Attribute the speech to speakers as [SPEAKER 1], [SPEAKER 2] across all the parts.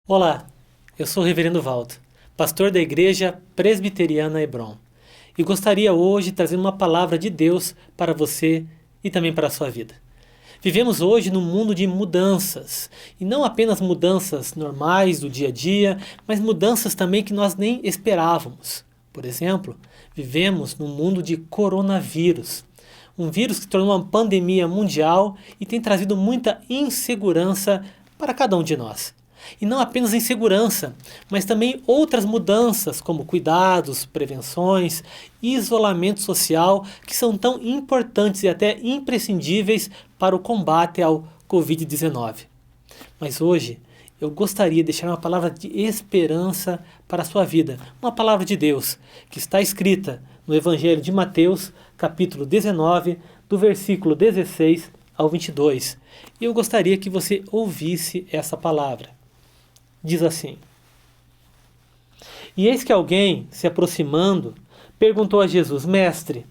[SPEAKER 1] Olá, eu sou o Reverendo Valdo, pastor da Igreja Presbiteriana Hebron, e gostaria hoje de trazer uma palavra de Deus para você e também para a sua vida. Vivemos hoje num mundo de mudanças, e não apenas mudanças normais do dia a dia, mas mudanças também que nós nem esperávamos. Por exemplo, vivemos num mundo de coronavírus, um vírus que se tornou uma pandemia mundial e tem trazido muita insegurança para cada um de nós. E não apenas insegurança, mas também outras mudanças, como cuidados, prevenções, isolamento social, que são tão importantes e até imprescindíveis para o combate ao Covid-19. Mas hoje eu gostaria de deixar uma palavra de esperança para a sua vida, uma palavra de Deus, que está escrita no Evangelho de Mateus, capítulo 19, do versículo 16 ao 22. E eu gostaria que você ouvisse essa palavra. Diz assim: E eis que alguém, se aproximando, perguntou a Jesus: Mestre,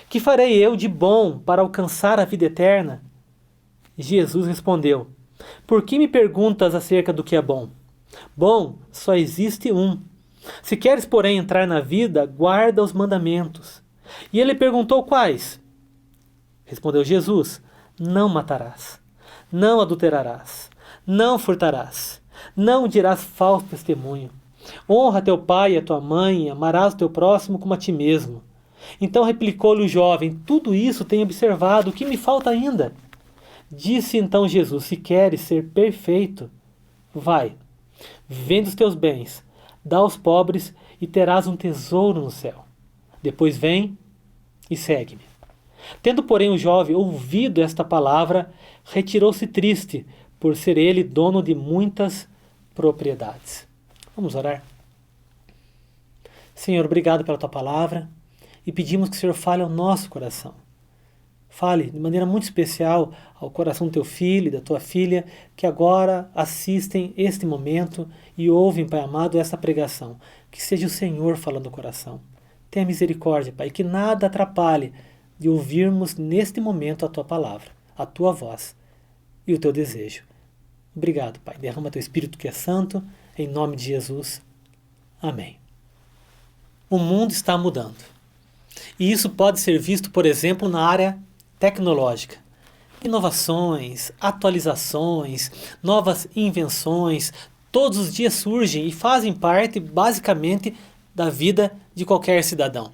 [SPEAKER 1] que farei eu de bom para alcançar a vida eterna? Jesus respondeu: Por que me perguntas acerca do que é bom? Bom, só existe um. Se queres, porém, entrar na vida, guarda os mandamentos. E ele perguntou: Quais? Respondeu Jesus: Não matarás, não adulterarás, não furtarás, não dirás falso testemunho. Honra teu pai e a tua mãe, amarás o teu próximo como a ti mesmo. Então replicou-lhe o jovem: Tudo isso tenho observado, o que me falta ainda? Disse então Jesus: Se queres ser perfeito, vai, vende os teus bens, dá aos pobres e terás um tesouro no céu. Depois vem e segue-me. Tendo, porém, o jovem ouvido esta palavra, retirou-se triste, por ser ele dono de muitas propriedades. Vamos orar? Senhor, obrigado pela tua palavra e pedimos que o Senhor fale ao nosso coração. Fale de maneira muito especial ao coração do teu filho e da tua filha que agora assistem este momento e ouvem, Pai amado, essa pregação. Que seja o Senhor falando no coração. Tenha misericórdia, Pai, que nada atrapalhe de ouvirmos neste momento a tua palavra, a tua voz e o teu desejo. Obrigado, Pai. Derrama teu Espírito que é santo, em nome de Jesus. Amém. O mundo está mudando. E isso pode ser visto, por exemplo, na área tecnológica. Inovações, atualizações, novas invenções, todos os dias surgem e fazem parte, basicamente, da vida de qualquer cidadão.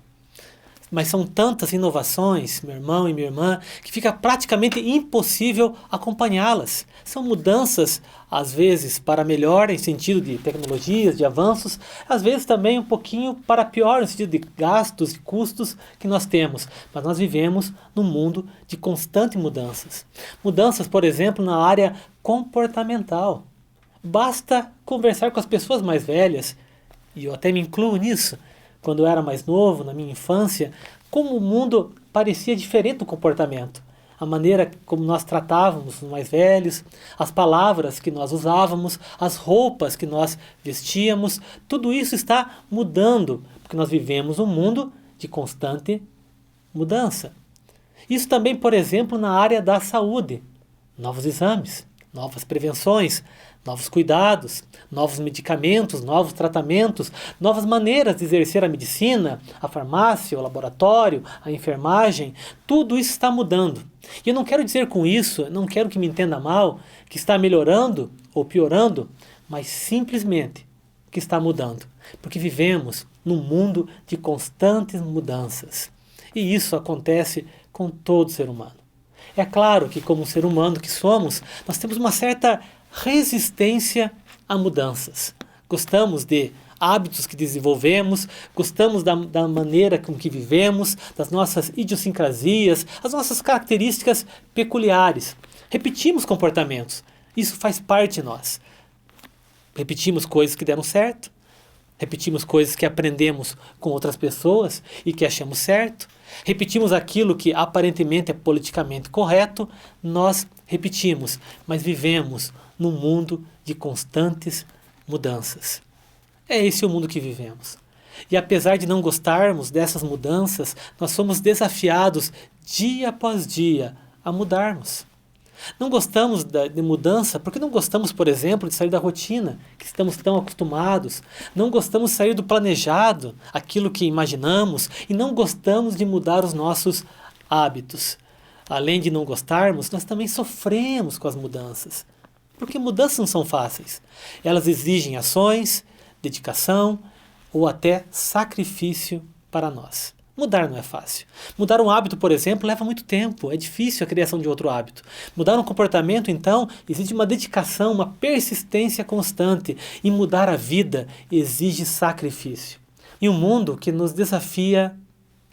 [SPEAKER 1] Mas são tantas inovações, meu irmão e minha irmã, que fica praticamente impossível acompanhá-las. São mudanças, às vezes, para melhor, em sentido de tecnologias, de avanços, às vezes também um pouquinho para pior, no sentido de gastos e custos que nós temos. Mas nós vivemos num mundo de constantes mudanças. Mudanças, por exemplo, na área comportamental. Basta conversar com as pessoas mais velhas, e eu até me incluo nisso. Quando eu era mais novo, na minha infância, como o mundo parecia diferente do comportamento. A maneira como nós tratávamos os mais velhos, as palavras que nós usávamos, as roupas que nós vestíamos, tudo isso está mudando, porque nós vivemos um mundo de constante mudança. Isso também, por exemplo, na área da saúde. Novos exames, novas prevenções, novos cuidados, novos medicamentos, novos tratamentos, novas maneiras de exercer a medicina, a farmácia, o laboratório, a enfermagem, tudo isso está mudando. E eu não quero dizer com isso, não quero que me entenda mal, que está melhorando ou piorando, mas simplesmente que está mudando. Porque vivemos num mundo de constantes mudanças. E isso acontece com todo ser humano. É claro que, como ser humano que somos, nós temos uma certa resistência a mudanças. Gostamos de hábitos que desenvolvemos, gostamos da maneira com que vivemos, das nossas idiosincrasias, as nossas características peculiares. Repetimos comportamentos. Isso faz parte de nós. Repetimos coisas que deram certo, repetimos coisas que aprendemos com outras pessoas e que achamos certo, repetimos aquilo que aparentemente é politicamente correto, nós repetimos, mas vivemos num mundo de constantes mudanças. É esse o mundo que vivemos. E apesar de não gostarmos dessas mudanças, nós somos desafiados dia após dia a mudarmos. Não gostamos de mudança porque não gostamos, por exemplo, de sair da rotina, que estamos tão acostumados. Não gostamos de sair do planejado, aquilo que imaginamos, e não gostamos de mudar os nossos hábitos. Além de não gostarmos, nós também sofremos com as mudanças. Porque mudanças não são fáceis. Elas exigem ações, dedicação ou até sacrifício para nós. Mudar não é fácil. Mudar um hábito, por exemplo, leva muito tempo. É difícil a criação de outro hábito. Mudar um comportamento, então, exige uma dedicação, uma persistência constante. E mudar a vida exige sacrifício. E um mundo que nos desafia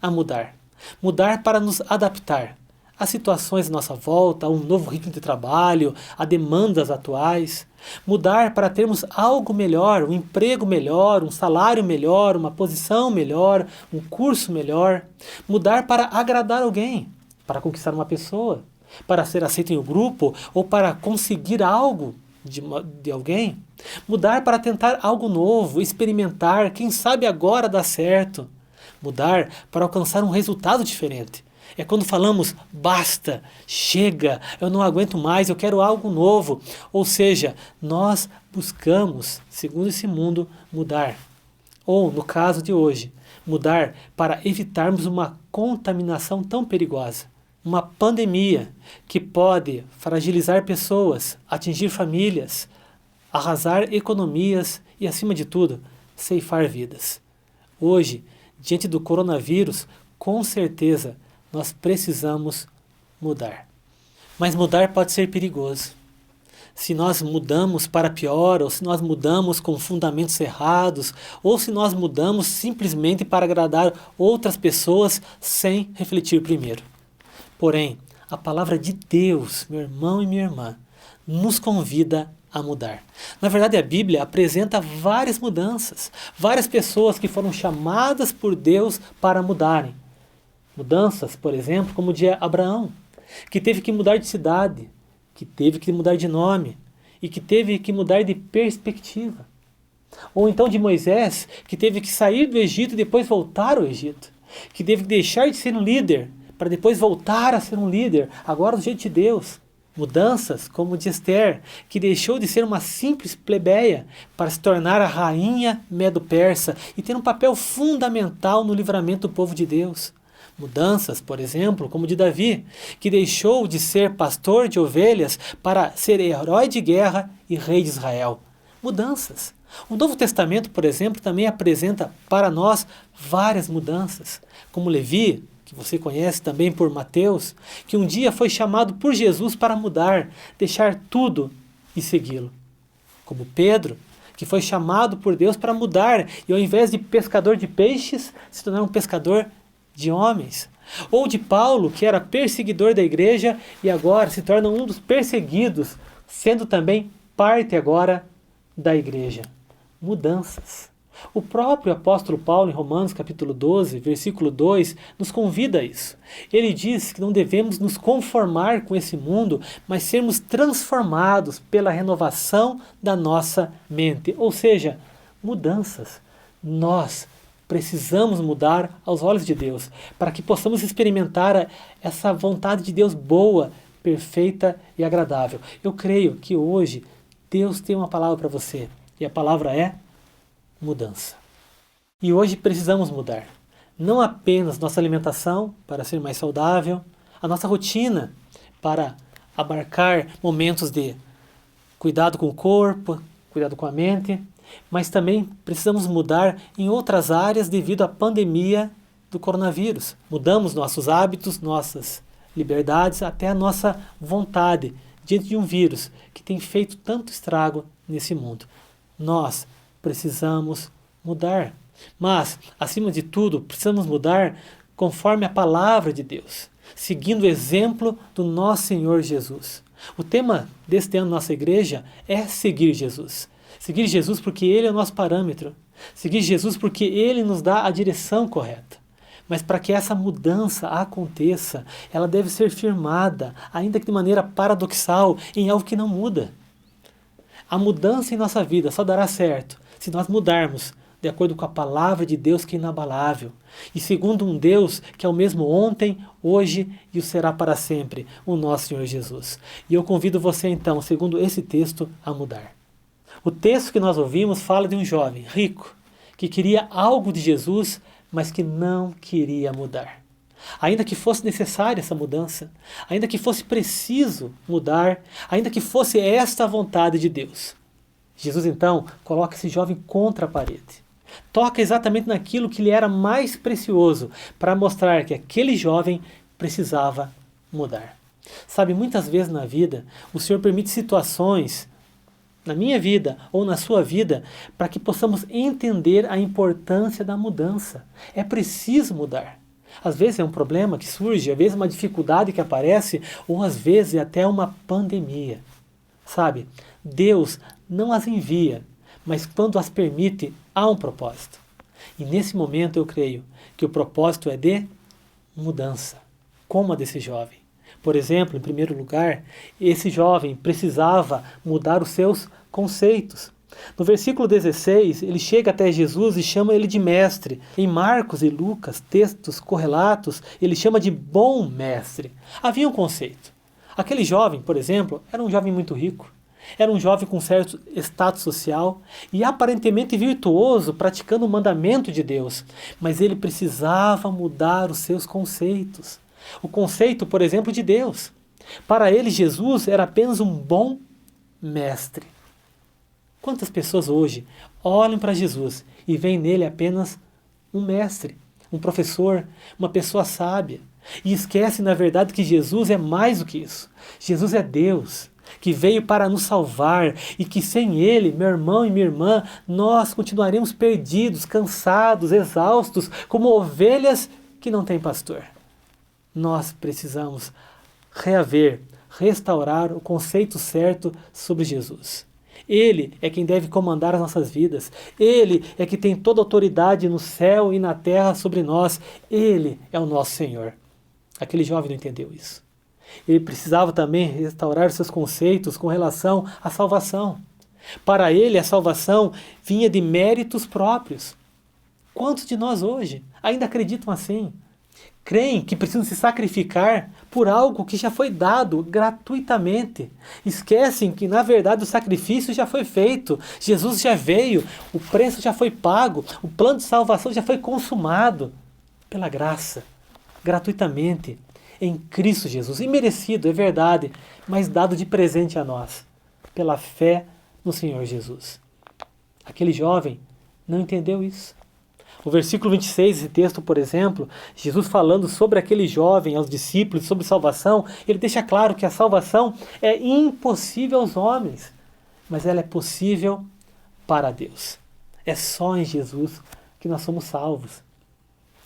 [SPEAKER 1] a mudar. Mudar para nos adaptar às situações à nossa volta, a um novo ritmo de trabalho, a demandas atuais. Mudar para termos algo melhor, um emprego melhor, um salário melhor, uma posição melhor, um curso melhor. Mudar para agradar alguém, para conquistar uma pessoa, para ser aceito em um grupo ou para conseguir algo de alguém. Mudar para tentar algo novo, experimentar, quem sabe agora dá certo. Mudar para alcançar um resultado diferente. É quando falamos, basta, chega, eu não aguento mais, eu quero algo novo. Ou seja, nós buscamos, segundo esse mundo, mudar. Ou, no caso de hoje, mudar para evitarmos uma contaminação tão perigosa. Uma pandemia que pode fragilizar pessoas, atingir famílias, arrasar economias e, acima de tudo, ceifar vidas. Hoje, diante do coronavírus, com certeza, nós precisamos mudar. Mas mudar pode ser perigoso. Se nós mudamos para pior, ou se nós mudamos com fundamentos errados, ou se nós mudamos simplesmente para agradar outras pessoas sem refletir primeiro. Porém, a palavra de Deus, meu irmão e minha irmã, nos convida a mudar. Na verdade, a Bíblia apresenta várias mudanças, várias pessoas que foram chamadas por Deus para mudarem. Mudanças, por exemplo, como de Abraão, que teve que mudar de cidade, que teve que mudar de nome e que teve que mudar de perspectiva. Ou então de Moisés, que teve que sair do Egito e depois voltar ao Egito, que teve que deixar de ser um líder para depois voltar a ser um líder, agora do jeito de Deus. Mudanças como de Esther, que deixou de ser uma simples plebeia para se tornar a rainha medo-persa e ter um papel fundamental no livramento do povo de Deus. Mudanças, por exemplo, como de Davi, que deixou de ser pastor de ovelhas para ser herói de guerra e rei de Israel. Mudanças. O Novo Testamento, por exemplo, também apresenta para nós várias mudanças, como Levi, que você conhece também por Mateus, que um dia foi chamado por Jesus para mudar, deixar tudo e segui-lo. Como Pedro, que foi chamado por Deus para mudar e ao invés de pescador de peixes, se tornar um pescador de homens. Ou de Paulo, que era perseguidor da igreja e agora se torna um dos perseguidos, sendo também parte agora da igreja. Mudanças. O próprio apóstolo Paulo, em Romanos capítulo 12, versículo 2, nos convida a isso. Ele diz que não devemos nos conformar com esse mundo, mas sermos transformados pela renovação da nossa mente. Ou seja, mudanças. Nós precisamos mudar aos olhos de Deus, para que possamos experimentar essa vontade de Deus boa, perfeita e agradável. Eu creio que hoje Deus tem uma palavra para você, e a palavra é mudança. E hoje precisamos mudar. Não apenas nossa alimentação para ser mais saudável, a nossa rotina para abarcar momentos de cuidado com o corpo, cuidado com a mente, mas também precisamos mudar em outras áreas devido à pandemia do coronavírus. Mudamos nossos hábitos, nossas liberdades, até a nossa vontade diante de um vírus que tem feito tanto estrago nesse mundo. Nós precisamos mudar. Mas, acima de tudo, precisamos mudar conforme a palavra de Deus, seguindo o exemplo do nosso Senhor Jesus. O tema deste ano da nossa igreja é seguir Jesus. Seguir Jesus porque Ele é o nosso parâmetro. Seguir Jesus porque Ele nos dá a direção correta. Mas para que essa mudança aconteça, ela deve ser firmada, ainda que de maneira paradoxal, em algo que não muda. A mudança em nossa vida só dará certo se nós mudarmos de acordo com a palavra de Deus que é inabalável, e segundo um Deus que é o mesmo ontem, hoje e o será para sempre, o nosso Senhor Jesus. E eu convido você então, segundo esse texto, a mudar. O texto que nós ouvimos fala de um jovem rico, que queria algo de Jesus, mas que não queria mudar. Ainda que fosse necessária essa mudança, ainda que fosse preciso mudar, ainda que fosse esta a vontade de Deus. Jesus então coloca esse jovem contra a parede. Toca exatamente naquilo que lhe era mais precioso, para mostrar que aquele jovem precisava mudar. Sabe, muitas vezes na vida, o Senhor permite situações, na minha vida ou na sua vida, para que possamos entender a importância da mudança. É preciso mudar. Às vezes é um problema que surge, às vezes é uma dificuldade que aparece, ou às vezes é até uma pandemia. Sabe, Deus não as envia, mas quando as permite, há um propósito. E nesse momento eu creio que o propósito é de mudança, como a desse jovem. Por exemplo, em primeiro lugar, esse jovem precisava mudar os seus conceitos. No versículo 16, ele chega até Jesus e chama ele de mestre. Em Marcos e Lucas, textos correlatos, ele chama de bom mestre. Havia um conceito. Aquele jovem, por exemplo, era um jovem muito rico. Era um jovem com certo status social e aparentemente virtuoso, praticando o mandamento de Deus. Mas ele precisava mudar os seus conceitos. O conceito, por exemplo, de Deus. Para ele, Jesus era apenas um bom mestre. Quantas pessoas hoje olham para Jesus e veem nele apenas um mestre, um professor, uma pessoa sábia, e esquecem, na verdade, que Jesus é mais do que isso. Jesus é Deus, que veio para nos salvar e que sem Ele, meu irmão e minha irmã, nós continuaremos perdidos, cansados, exaustos, como ovelhas que não têm pastor. Nós precisamos reaver, restaurar o conceito certo sobre Jesus. Ele é quem deve comandar as nossas vidas. Ele é que tem toda a autoridade no céu e na terra sobre nós. Ele é o nosso Senhor. Aquele jovem não entendeu isso. Ele precisava também restaurar seus conceitos com relação à salvação. Para ele, a salvação vinha de méritos próprios. Quantos de nós hoje ainda acreditam assim? Creem que precisam se sacrificar por algo que já foi dado gratuitamente. Esquecem que, na verdade, o sacrifício já foi feito. Jesus já veio, o preço já foi pago, o plano de salvação já foi consumado. Pela graça, gratuitamente, em Cristo Jesus. Imerecido, é verdade, mas dado de presente a nós, pela fé no Senhor Jesus. Aquele jovem não entendeu isso. O versículo 26, esse texto, por exemplo, Jesus falando sobre aquele jovem, aos discípulos, sobre salvação, ele deixa claro que a salvação é impossível aos homens, mas ela é possível para Deus. É só em Jesus que nós somos salvos.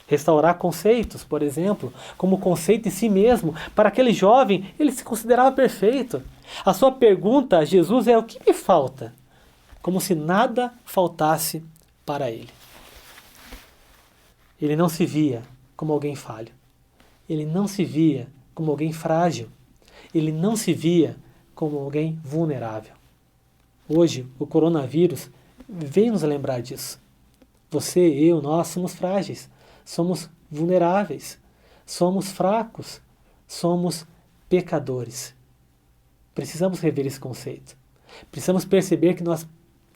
[SPEAKER 1] Restaurar conceitos, por exemplo, como o conceito de si mesmo. Para aquele jovem, ele se considerava perfeito. A sua pergunta a Jesus é: o que me falta? Como se nada faltasse para ele. Ele não se via como alguém falho. Ele não se via como alguém frágil. Ele não se via como alguém vulnerável. Hoje, o coronavírus veio nos lembrar disso. Você, eu, nós somos frágeis, somos vulneráveis, somos fracos, somos pecadores. Precisamos rever esse conceito. Precisamos perceber que nós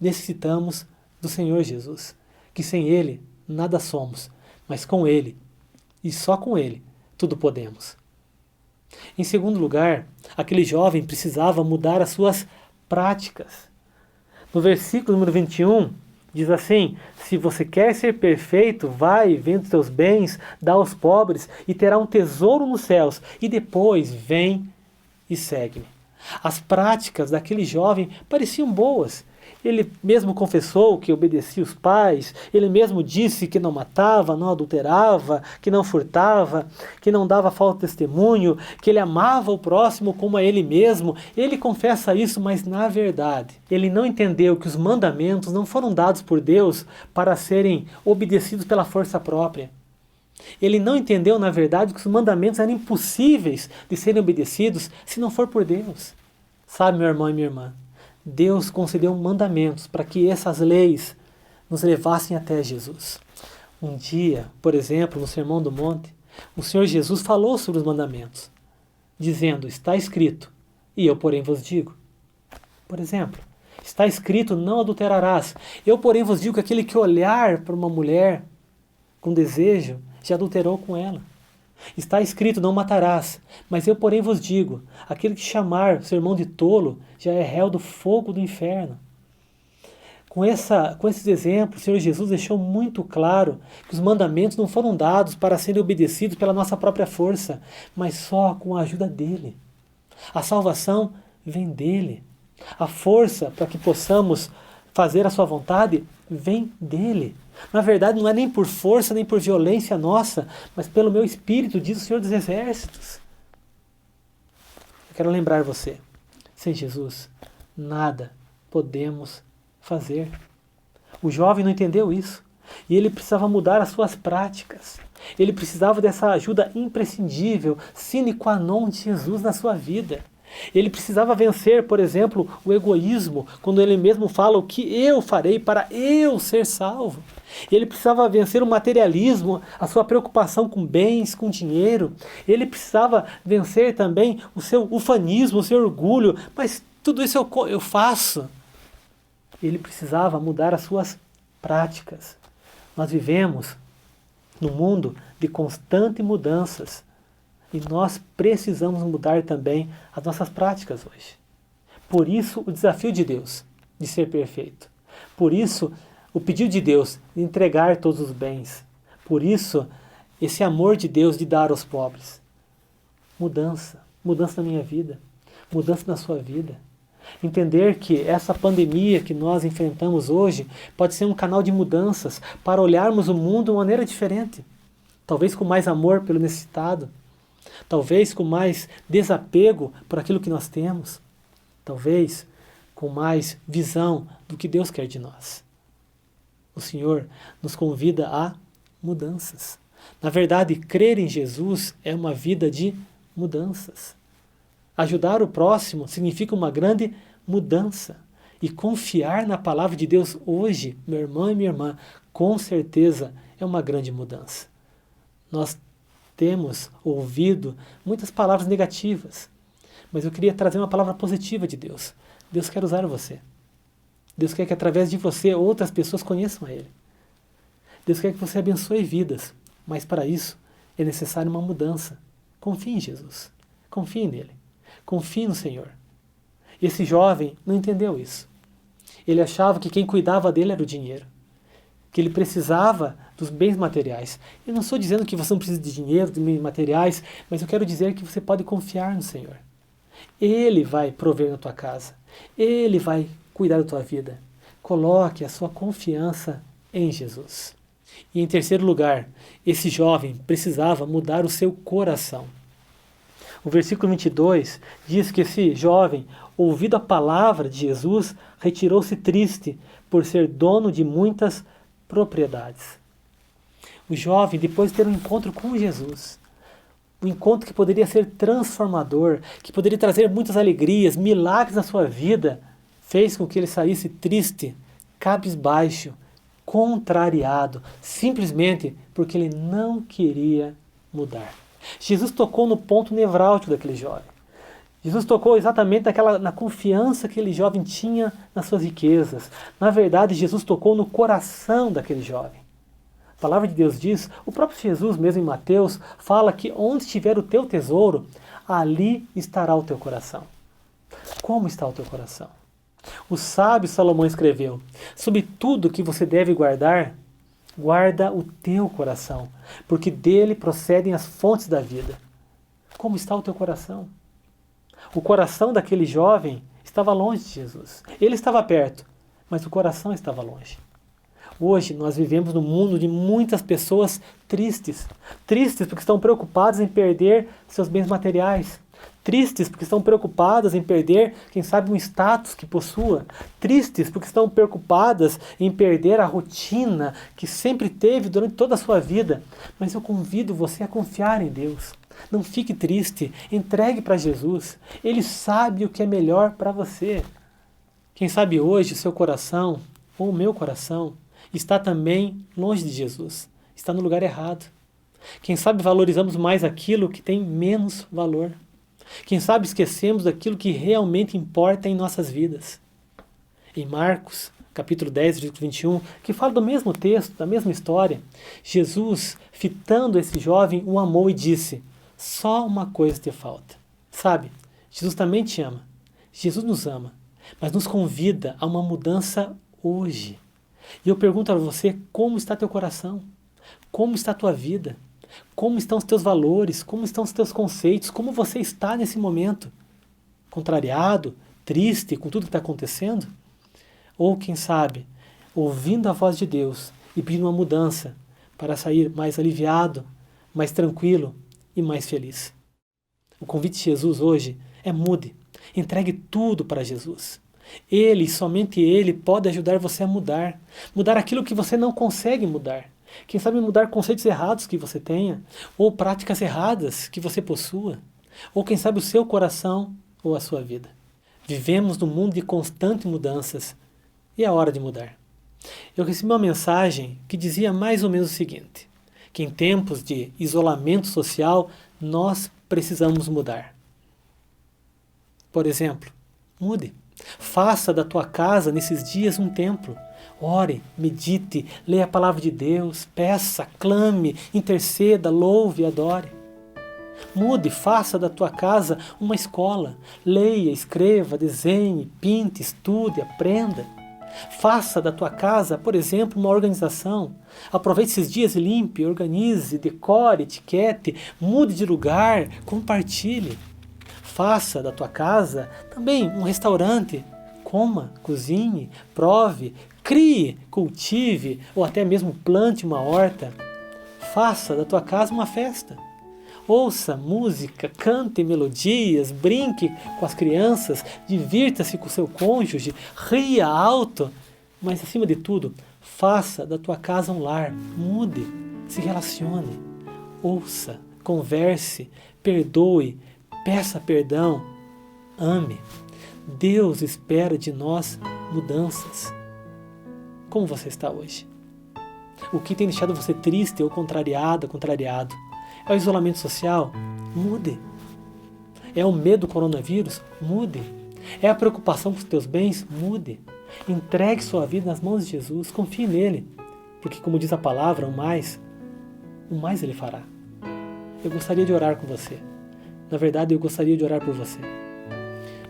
[SPEAKER 1] necessitamos do Senhor Jesus, que sem Ele nada somos, mas com Ele, e só com Ele, tudo podemos. Em segundo lugar, aquele jovem precisava mudar as suas práticas. No versículo número 21, diz assim: se você quer ser perfeito, vai, vende os teus bens, dá aos pobres, e terá um tesouro nos céus, e depois vem e segue-me. As práticas daquele jovem pareciam boas. Ele mesmo confessou que obedecia os pais, ele mesmo disse que não matava, não adulterava, que não furtava, que não dava falso testemunho, que ele amava o próximo como a ele mesmo. Ele confessa isso, mas na verdade, ele não entendeu que os mandamentos não foram dados por Deus para serem obedecidos pela força própria. Ele não entendeu, na verdade, que os mandamentos eram impossíveis de serem obedecidos se não for por Deus. Sabe, meu irmão e minha irmã, Deus concedeu mandamentos para que essas leis nos levassem até Jesus. Um dia, por exemplo, no Sermão do Monte, o Senhor Jesus falou sobre os mandamentos, dizendo, está escrito, e eu porém vos digo. Por exemplo, está escrito, não adulterarás. Eu porém vos digo que aquele que olhar para uma mulher com desejo, já adulterou com ela. Está escrito, não matarás. Mas eu porém vos digo, aquele que chamar seu irmão de tolo, já é réu do fogo do inferno. Com esses exemplos, o Senhor Jesus deixou muito claro que os mandamentos não foram dados para serem obedecidos pela nossa própria força, mas só com a ajuda dele. A salvação vem dele. A força para que possamos fazer a sua vontade vem dele. Na verdade, não é nem por força, nem por violência nossa, mas pelo meu espírito, diz o Senhor dos Exércitos. Eu quero lembrar você, sem Jesus, nada podemos fazer. O jovem não entendeu isso. E ele precisava mudar as suas práticas. Ele precisava dessa ajuda imprescindível, sine qua non de Jesus na sua vida. Ele precisava vencer, por exemplo, o egoísmo, quando ele mesmo fala o que eu farei para eu ser salvo. Ele precisava vencer o materialismo, a sua preocupação com bens, com dinheiro. Ele precisava vencer também o seu ufanismo, o seu orgulho. Mas tudo isso eu faço. Ele precisava mudar as suas práticas. Nós vivemos num mundo de constantes mudanças. E nós precisamos mudar também as nossas práticas hoje. Por isso, o desafio de Deus de ser perfeito. Por isso, o pedido de Deus de entregar todos os bens. Por isso, esse amor de Deus de dar aos pobres. Mudança. Mudança na minha vida. Mudança na sua vida. Entender que essa pandemia que nós enfrentamos hoje pode ser um canal de mudanças para olharmos o mundo de uma maneira diferente. Talvez com mais amor pelo necessitado. Talvez com mais desapego por aquilo que nós temos. Talvez com mais visão do que Deus quer de nós. O Senhor nos convida a mudanças. Na verdade, crer em Jesus é uma vida de mudanças. Ajudar o próximo significa uma grande mudança. E confiar na palavra de Deus hoje, meu irmão e minha irmã, com certeza é uma grande mudança. Nós temos ouvido muitas palavras negativas, mas eu queria trazer uma palavra positiva de Deus. Deus quer usar você. Deus quer que através de você outras pessoas conheçam a Ele. Deus quer que você abençoe vidas, mas para isso é necessário uma mudança. Confie em Jesus. Confie nele. Confie no Senhor. Esse jovem não entendeu isso. Ele achava que quem cuidava dele era o dinheiro, que ele precisava dos bens materiais. Eu não estou dizendo que você não precisa de dinheiro, de bens materiais, mas eu quero dizer que você pode confiar no Senhor. Ele vai prover na tua casa. Ele vai cuidar da tua vida. Coloque a sua confiança em Jesus. E em terceiro lugar, esse jovem precisava mudar o seu coração. O versículo 22 diz que esse jovem, ouvido a palavra de Jesus, retirou-se triste por ser dono de muitas propriedades. O jovem, depois de ter um encontro com Jesus, um encontro que poderia ser transformador, que poderia trazer muitas alegrias, milagres na sua vida, fez com que ele saísse triste, cabisbaixo, contrariado, simplesmente porque ele não queria mudar. Jesus tocou no ponto nevrálgico daquele jovem. Jesus tocou exatamente na confiança que aquele jovem tinha nas suas riquezas. Na verdade, Jesus tocou no coração daquele jovem. A palavra de Deus diz, o próprio Jesus mesmo em Mateus, fala que onde estiver o teu tesouro, ali estará o teu coração. Como está o teu coração? O sábio Salomão escreveu, sobre tudo que você deve guardar, guarda o teu coração, porque dele procedem as fontes da vida. Como está o teu coração? O coração daquele jovem estava longe de Jesus. Ele estava perto, mas o coração estava longe. Hoje nós vivemos num mundo de muitas pessoas tristes. Tristes porque estão preocupadas em perder seus bens materiais. Tristes porque estão preocupadas em perder, quem sabe, um status que possua. Tristes porque estão preocupadas em perder a rotina que sempre teve durante toda a sua vida. Mas eu convido você a confiar em Deus. Não fique triste, entregue para Jesus. Ele sabe o que é melhor para você. Quem sabe hoje o seu coração, ou o meu coração, está também longe de Jesus, está no lugar errado. Quem sabe valorizamos mais aquilo que tem menos valor. Quem sabe esquecemos daquilo que realmente importa em nossas vidas. Em Marcos, capítulo 10, versículo 21, que fala do mesmo texto, da mesma história, Jesus, fitando esse jovem, o amou e disse: só uma coisa te falta. Sabe, Jesus também te ama. Jesus nos ama, mas nos convida a uma mudança hoje. E eu pergunto a você, como está teu coração? Como está a tua vida? Como estão os teus valores? Como estão os teus conceitos? Como você está nesse momento? Contrariado? Triste com tudo que está acontecendo? Ou, quem sabe, ouvindo a voz de Deus e pedindo uma mudança para sair mais aliviado, mais tranquilo e mais feliz? O convite de Jesus hoje é mude. Entregue tudo para Jesus. Ele, somente Ele, pode ajudar você a mudar. Mudar aquilo que você não consegue mudar. Quem sabe mudar conceitos errados que você tenha, ou práticas erradas que você possua, ou quem sabe o seu coração ou a sua vida. Vivemos num mundo de constantes mudanças e é hora de mudar. Eu recebi uma mensagem que dizia mais ou menos o seguinte, que em tempos de isolamento social nós precisamos mudar. Por exemplo, mude. Faça da tua casa nesses dias um templo. Ore, medite, leia a palavra de Deus, peça, clame, interceda, louve e adore. Mude, faça da tua casa uma escola. Leia, escreva, desenhe, pinte, estude, aprenda. Faça da tua casa, por exemplo, uma organização. Aproveite esses dias e limpe, organize, decore, etiquete, mude de lugar, compartilhe. Faça da tua casa também um restaurante. Coma, cozinhe, prove, crie, cultive ou até mesmo plante uma horta. Faça da tua casa uma festa. Ouça música, cante melodias, brinque com as crianças, divirta-se com o seu cônjuge, ria alto. Mas acima de tudo, faça da tua casa um lar. Mude, se relacione, ouça, converse, perdoe, peça perdão, ame. Deus espera de nós mudanças. Como você está hoje? O que tem deixado você triste ou contrariado? É o isolamento social? Mude. É o medo do coronavírus? Mude. É a preocupação com os teus bens? Mude. Entregue sua vida nas mãos de Jesus, confie nele, porque como diz a palavra, o mais ele fará. Eu gostaria de orar com você. Na verdade, eu gostaria de orar por você.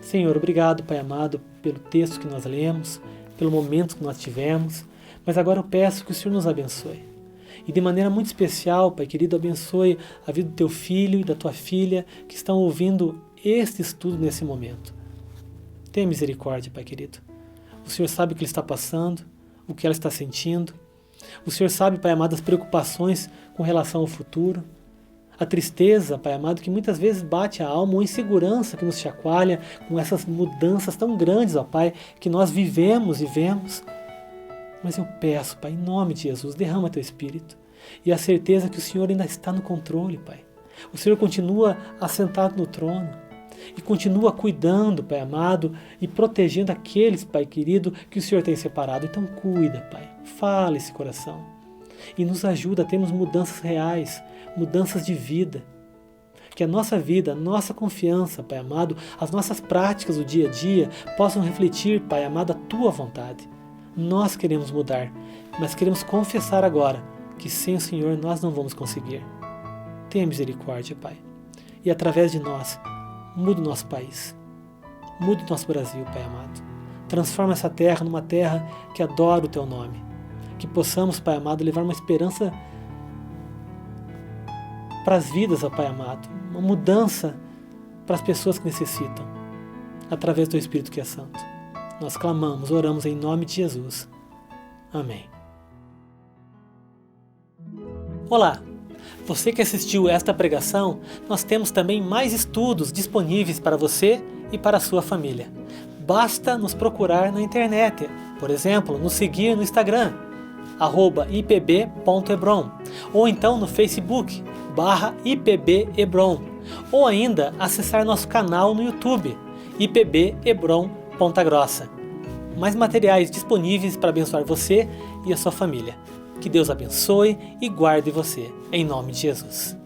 [SPEAKER 1] Senhor, obrigado, Pai amado, pelo texto que nós lemos, pelo momento que nós tivemos, mas agora eu peço que o Senhor nos abençoe. E de maneira muito especial, Pai querido, abençoe a vida do teu filho e da tua filha que estão ouvindo este estudo nesse momento. Tenha misericórdia, Pai querido. O Senhor sabe o que ele está passando, o que ela está sentindo. O Senhor sabe, Pai amado, as preocupações com relação ao futuro. A tristeza, Pai amado, que muitas vezes bate a alma, uma insegurança que nos chacoalha com essas mudanças tão grandes, ó Pai, que nós vivemos e vemos. Mas eu peço, Pai, em nome de Jesus, derrama Teu Espírito e a certeza que o Senhor ainda está no controle, Pai. O Senhor continua assentado no trono e continua cuidando, Pai amado, e protegendo aqueles, Pai querido, que o Senhor tem separado. Então cuida, Pai, fala esse coração e nos ajuda a termos mudanças reais, mudanças de vida. Que a nossa vida, a nossa confiança, Pai amado, as nossas práticas do dia a dia possam refletir, Pai amado, a Tua vontade. Nós queremos mudar, mas queremos confessar agora que sem o Senhor nós não vamos conseguir. Tenha misericórdia, Pai. E através de nós, muda o nosso país. Muda o nosso Brasil, Pai amado. Transforma essa terra numa terra que adora o Teu nome. Que possamos, Pai amado, levar uma esperança para as vidas, ó Pai amado. Uma mudança para as pessoas que necessitam. Através do Espírito que é Santo. Nós clamamos, oramos em nome de Jesus. Amém. Olá! Você que assistiu esta pregação, nós temos também mais estudos disponíveis para você e para a sua família. Basta nos procurar na internet, por exemplo, nos seguir no Instagram, @ipb.hebron, ou então no Facebook, /IPBHebron, ou ainda acessar nosso canal no YouTube, IPB Hebron Ponta Grossa. mais materiais disponíveis para abençoar você e a sua família. Que Deus abençoe e guarde você, em nome de Jesus.